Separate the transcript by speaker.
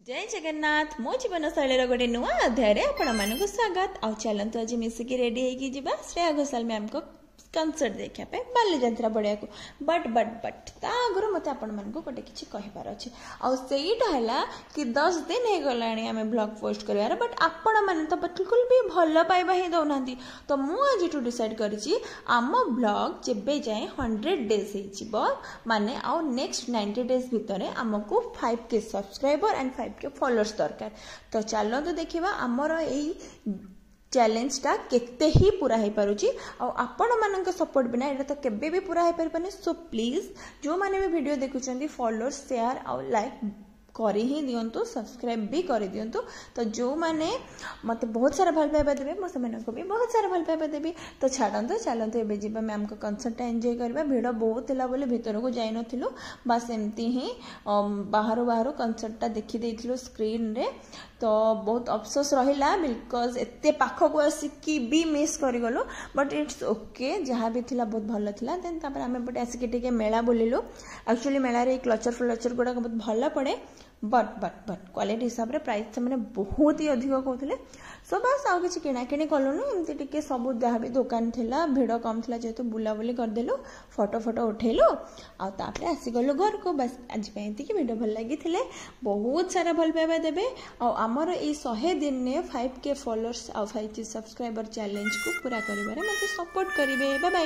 Speaker 1: जय जगन्नाथ मो जीवन शैली गोटे नुआ अध्याय आपण स्वागत आउ चलतु आज मिसिकी रेडी होगी श्रेया घोषाल मैम को कनसर्ट देखापे बालीजात्रा बढ़िया को बट आगुरी मत आपण गोटे किसी कहार अच्छे आईटा है कि 10 दिन हो गला आम ब्लॉग पोस्ट कर बट आपण मैंने तो बिल्कुल भी भल पाइबा ही दौना तो मुझे डिसाइड करी आम ब्लॉग जेबे जाए 100 डेज हो माने आउ नेक्स्ट 90 डेज भितर आमको 5K subscriber and 5K followers दरकार तो चलते देखा आमर यही चैलेंजटा केते ही पूरा हो पारुची आपण मानक सपोर्ट बिना एटा तो केबे भी पूरा हो पारबनी सो प्लीज जो माने भी वीडियो देखुचंदी फॉलो शेयर और लाइक कर ही दिंतु सब्सक्राइब भी कर दिंतु तो जो माने मत बहुत सारा भल पाइबा देबे मो समय को भी बहुत सारा भल पाइबा देबी तो छाड़ंतु चलते एबे जीवा मैम को कनसर्ट एंजॉय करबा भिड़ बहुत थिला बोले भीतर को जाई नथिलु बस एमती ही बाहर कनसर्टटा देखि देइथिलु स्क्रीन रे तो बहुत अफसोस रहिला बिकॉज एते पाखक आसिकी भी मिस कर गलो बट इट्स ओके जहाँ भी थिला बहुत भल थिला देन तापर आमे बट आसिकी टिके मेला बुलिलु एक्चुअली मेला रे क्लचर गुड़ा बहुत भल पड़े बट क्वालिटी हिसाब रे प्राइस से बहुत ही अधिक कहते सो बस आउ कि किणाकिणी कलुनु एमती टिके सब जहाँ भी दुकान थिला भिड़ कम थिला जेहेतु बुलाबुली करदेलु फोटो उठेलु आउे आसीगलु घर को बस आज वीडियो भल लगी बहुत सारा भल पाइबा देबे आमर ये 100 दिन ने 5K फॉलोअर्स और 5K सब्सक्राइबर चैलेंज को पूरा करिबारे मते सपोर्ट करिवे बाय बाय।